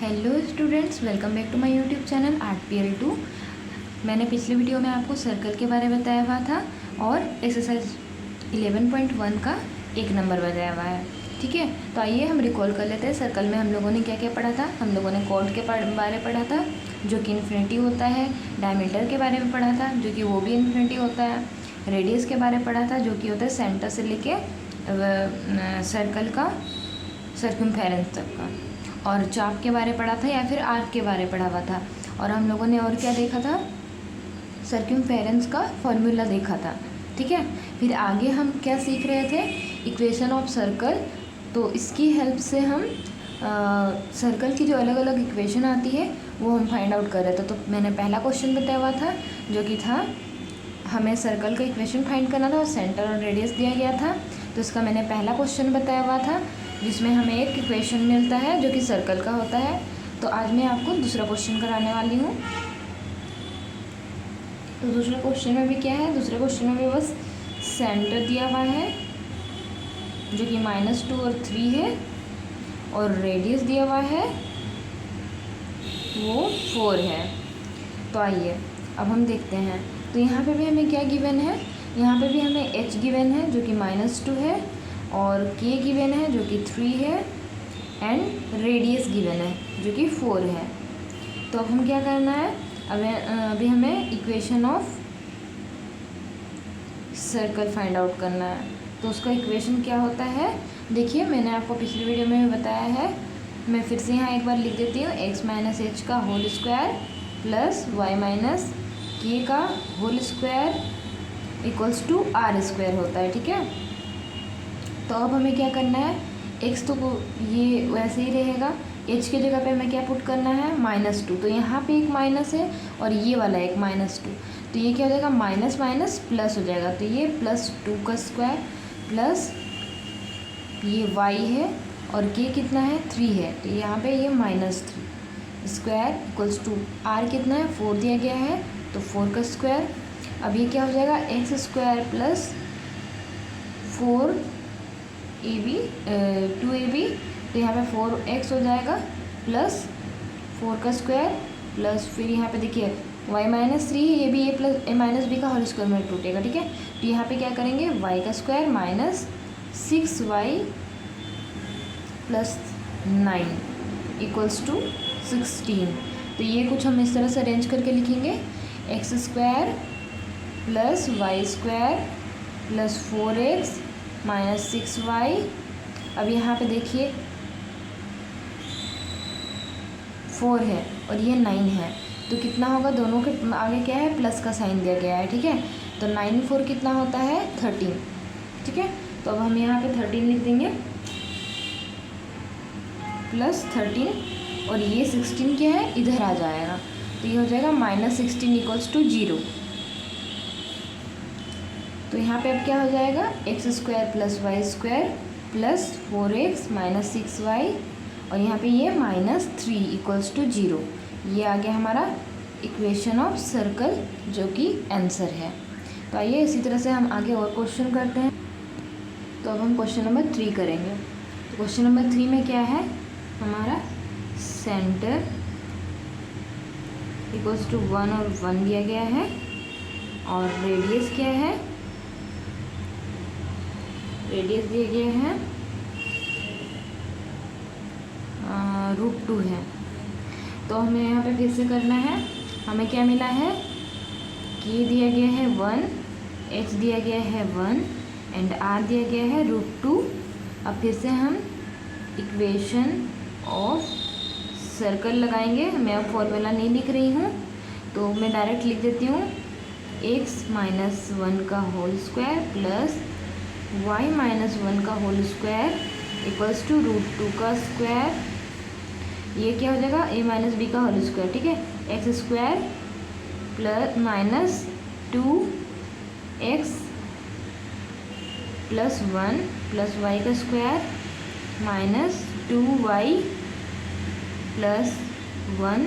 Hello students, welcome back to my YouTube channel ArtPL2। मैंने पिछली video में आपको सर्कल के बारे में बताया हुआ था और एक्सरसाइज 11.1 का 1 नंबर बताया हुआ है। ठीक है, तो आइए हम रिकॉल कर लेते हैं। सर्कल में हम लोगों ने क्या क्या पढ़ा था। हम लोगों ने कॉर्ड के बारे में पढ़ा था जो कि इन्फिनिटी होता है। डायमीटर के बारे में पढ़ा था जो कि वो भी इन्फिनिटी होता है। रेडियस के बारे में पढ़ा था जो कि होता है सेंटर से लेके सर्कल का सर्कमफेरेंस तक का। और चाप के बारे पढ़ा था या फिर आर्क के बारे पढ़ा हुआ था। और हम लोगों ने और क्या देखा था, सर्कमफेरेंस का फॉर्मूला देखा था। ठीक है, फिर आगे हम क्या सीख रहे थे, इक्वेशन ऑफ सर्कल। तो इसकी हेल्प से हम सर्कल की जो अलग अलग इक्वेशन आती है वो हम फाइंड आउट कर रहे थे। तो मैंने पहला क्वेश्चन बताया हुआ था जो कि था हमें सर्कल का इक्वेशन फाइंड करना था और सेंटर और रेडियस दिया गया था। तो इसका मैंने पहला क्वेश्चन बताया हुआ था जिसमें हमें एक इक्वेशन मिलता है जो कि सर्कल का होता है। तो आज मैं आपको दूसरा क्वेश्चन कराने वाली हूँ। तो दूसरे क्वेश्चन में भी क्या है, दूसरे क्वेश्चन में भी बस सेंटर दिया हुआ है जो कि -2 और 3 है और रेडियस दिया हुआ है वो 4 है। तो आइए अब हम देखते हैं। तो यहाँ पे भी हमें क्या गिवन है, यहाँ पे भी हमें h गिवन है जो कि -2 है और k गिवन है जो कि 3 है एंड रेडियस गिवन है जो कि 4 है। तो अब हम क्या करना है, अभी हमें equation of circle find out करना है। तो उसका इक्वेशन क्या होता है, देखिए मैंने आपको पिछली वीडियो में भी बताया है। मैं फिर से यहाँ एक बार लिख देती हूँ, x - h का whole square plus y - k का whole square equals to r square होता है। ठीक है, तो अब हमें क्या करना है, x तो ये वैसे ही रहेगा, h की जगह पे हमें क्या पुट करना है, -2। तो यहाँ पे एक माइनस है और ये वाला एक -2। तो ये क्या हो जाएगा, माइनस माइनस प्लस हो जाएगा। तो ये +2 का स्क्वायर प्लस ये y है और k कितना है, 3 है। तो यहाँ पे ये -3 स्क्वायर इक्वल्स टू r कितना है, 4 दिया गया है तो 4 का स्क्वायर। अब ये क्या हो जाएगा, x square plus 4ab 2ab। तो यहाँ पे 4x हो जाएगा प्लस 4 का स्क्वायर प्लस फिर यहाँ पे देखिए y - 3 ये भी a b का होल स्क्वायर में टूटेगा। ठीक है, तो यहाँ पे क्या करेंगे, y का square -6y plus 9 equals to 16। तो ये कुछ हम इस तरह से अरेंज करके लिखेंगे, x square plus y square plus 4x minus 6y। अब यहाँ पे देखिए 4 है और ये 9 है तो कितना होगा, दोनों के आगे क्या है, प्लस का साइन दिया गया है। ठीक है, तो 9 4 कितना होता है, 13। ठीक है, तो अब हम यहाँ पे 13 लिख देंगे प्लस 13 और ये 16 क्या है, इधर आ जाएगा। तो ये हो जाएगा -16 इक्वल्स टू 0। तो यहाँ पे अब क्या हो जाएगा, x square plus y square plus 4x minus 6y और यहाँ पे ये -3 इक्वल्स टू 0। ये आ गया हमारा इक्वेशन ऑफ सर्कल जो कि आंसर है। तो आइए इसी तरह से हम आगे और क्वेश्चन करते हैं। तो अब हम क्वेश्चन नंबर 3 करेंगे। तो क्वेश्चन नंबर 3 में क्या है, हमारा सेंटर इक्वल्स टू 1 और 1 दिया गया है और रेडियस क्या है, रेडियस दिए गए हैं √2 है। तो हमें यहाँ पे फिर से करना है, हमें क्या मिला है, k दिया गया है 1, h दिया गया है 1 एंड r दिया गया है √2। अब फिर से हम इक्वेशन ऑफ सर्कल लगाएंगे। मैं अब फॉर्मूला नहीं लिख रही हूँ तो मैं डायरेक्ट लिख देती हूँ, x - 1 का होल स्क्वायर प्लस y - 1 का होल स्क्वायर इक्वल्स टू √2 का स्क्वायर। ये क्या हो जाएगा, a - b का होल स्क्वायर। ठीक है, x square plus -2x plus 1 plus y का square -2y plus 1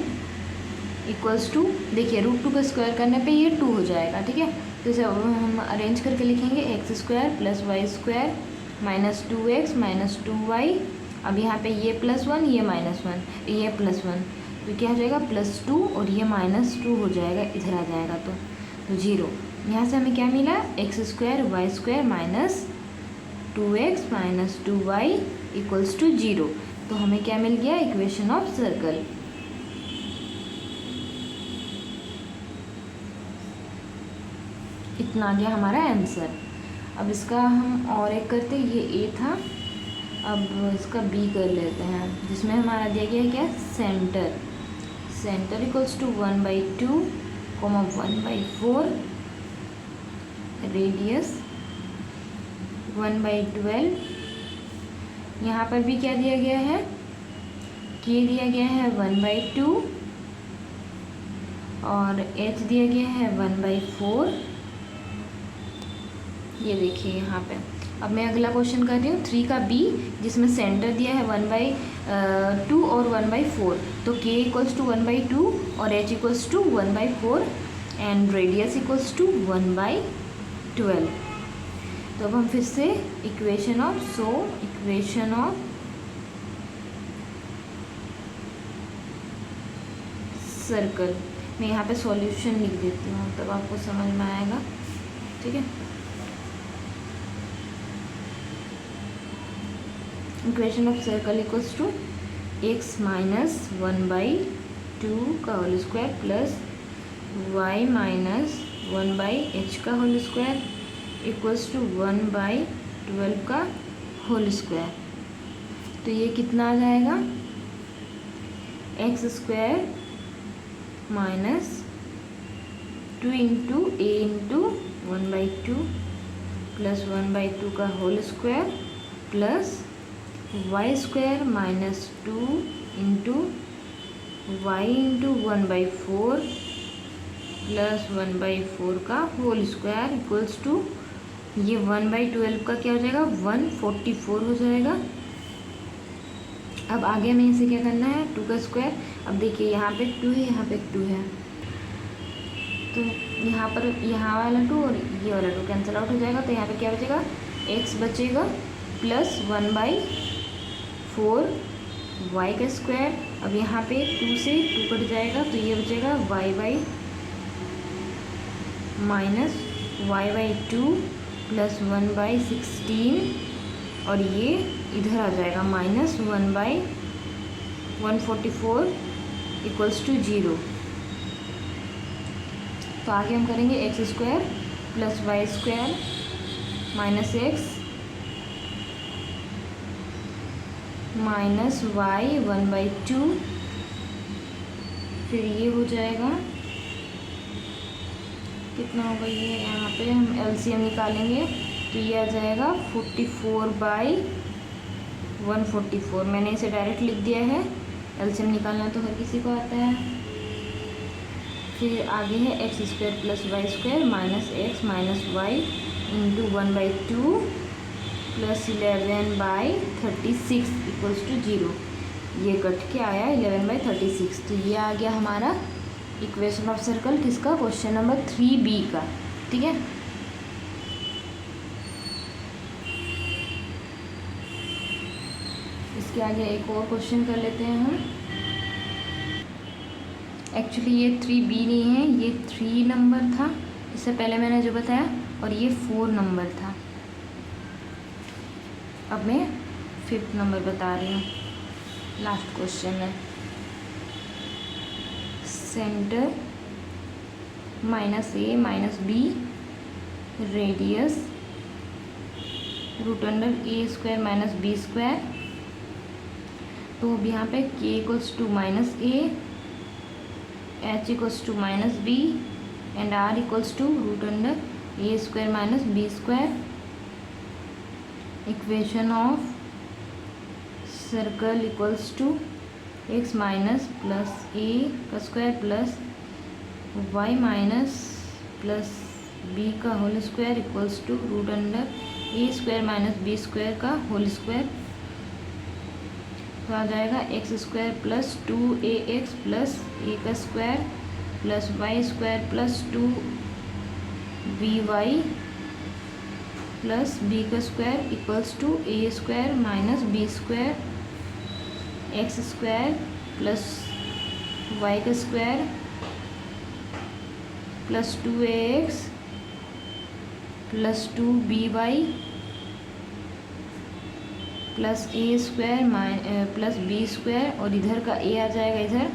equals to, देखिए √2 का स्क्वायर करने पे ये 2 हो जाएगा। ठीक है, तो इसे हम अरेंज करके लिखेंगे, x square plus y square -2x - 2y अब यहाँ पे ये +1 ये -1 ये +1 तो क्या हो जाएगा +2 और ये -2 हो जाएगा, इधर आ जाएगा तो 0। यहाँ से हमें क्या मिला x² y² minus 2x minus 2y equals to 0। तो हमें क्या मिल गया इक्वेशन ऑफ सर्कल। इतना आ गया हमारा आंसर। अब इसका हम और एक करते, ये ए था, अब इसका बी कर लेते हैं, जिसमें हमारा दिया गया है क्या सेंटर इक्वल्स टू 1/2 1/4 रेडियस 1/12। यहाँ पर भी क्या दिया गया है के दिया गया है 1/2 और एच दिया गया है 1/4। ये देखिए यहाँ पे। अब मैं अगला क्वेश्चन कर रही हूँ 3 का बी, जिसमें सेंटर दिया है 1/2 और 1/4। तो के इक्वल्स टू 1/2 और h equals to 1/4 and radius equals to 1/12। तो अब हम फिर से इक्वेशन ऑफ सर्कल, मैं यहाँ पे सॉल्यूशन लिख देती हूँ तब आपको समझ में आएगा, ठीक है। Equation of circle equals to x minus 1/2 का whole square plus y minus 1/h का होल स्क्वायर इक्वल्स टू 1/12 का होल स्क्वायर। तो ये कितना आ जाएगा x² minus 2 into a into 1/2 plus 1/2 का whole square plus y² minus 2 into y into 1/4 plus 1/4 का होल स्क्वायर इक्वल्स टू ये 1/12 का क्या हो जाएगा 144 हो जाएगा। अब आगे हमें इसे क्या करना है 2 का स्क्वायर। अब देखिए यहाँ पे 2 है, यहाँ पे 2 है, तो यहाँ पर यहाँ वाला 2 और ये वाला 2 कैंसिल आउट हो जाएगा। तो यहाँ पे क्या बचेगा x बचेगा प्लस 1/4 y का स्क्वायर। अब यहाँ पे 2 से 2 कट जाएगा तो ये बचेगा माइनस y/2 प्लस 1/16 और ये इधर आ जाएगा माइनस 1/144 इक्वल्स टू 0। तो आगे हम करेंगे x² plus y² minus x minus y 1/2, फिर ये हो जाएगा कितना होगा ये, यहाँ पे हम LCM निकालेंगे तो ये आ जाएगा 44/144। मैंने इसे डायरेक्ट लिख दिया है, LCM निकालना तो हर किसी को आता है। फिर आगे है x² plus y² minus x minus y into 1/2 plus 11/36 equals to 0। ये कट के आया 11/36। तो ये आ गया हमारा इक्वेशन ऑफ सर्कल किसका क्वेश्चन नंबर 3B का, ठीक है। इसके आगे एक और क्वेश्चन कर लेते हैं हम। एक्चुअली ये 3B नहीं है, ये 3 नंबर था इससे पहले मैंने जो बताया, और ये 4 नंबर था। अब मैं 5th नंबर बता रही हूँ, लास्ट क्वेश्चन है। Centre -a minus b radius √a² minus b²। तो अब यहाँ पे k equals to -a, h equals to -b and r equals to √a² minus b²। Equation of circle equals to x minus plus a का square plus y minus plus b का whole square equals to √a² minus b² का whole square. तो आ जाएगा x² plus 2ax plus a का square plus y² plus 2by plus b का square equals to a² minus b²। X square plus y का square plus 2ax plus 2by plus A square plus B square, और इधर का ए आ जाएगा इधर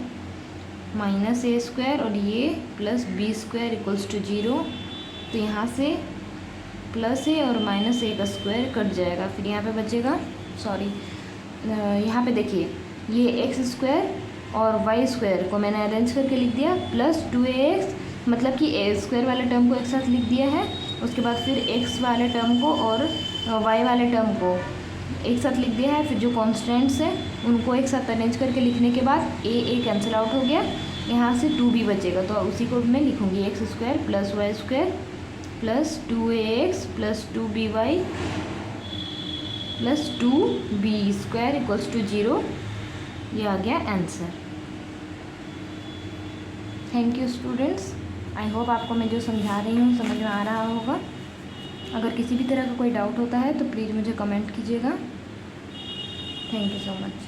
minus ए square, और ये plus B square equals to 0। तो यहाँ से प्लस ए और माइनस ए का स्क्वायर कट जाएगा। फिर यहाँ पे बचेगा, सॉरी यहाँ पे देखिए, ये एक्स स्क्वायर और वाई स्क्वायर को मैंने अरेंज करके लिख दिया, प्लस 2ax, मतलब कि ए स्क्वायर वाले टर्म को एक साथ लिख दिया है। उसके बाद फिर एक्स वाले टर्म को और वाई वाले टर्म को एक साथ लिख दिया है। फिर जो कॉन्स्टेंट्स हैं उनको एक साथ अरेंज करके लिखने के बाद ए कैंसिल आउट हो गया, यहाँ से 2b बचेगा। तो उसी को मैं लिखूँगी, x square plus y square plus 2ax plus 2by plus 2b square equals to 0। ये आ गया answer. Thank you students. I hope आपको मैं जो समझा रही हूँ समझ में आ रहा होगा। अगर किसी भी तरह का कोई डाउट होता है तो प्लीज़ मुझे कमेंट कीजिएगा। Thank you so much.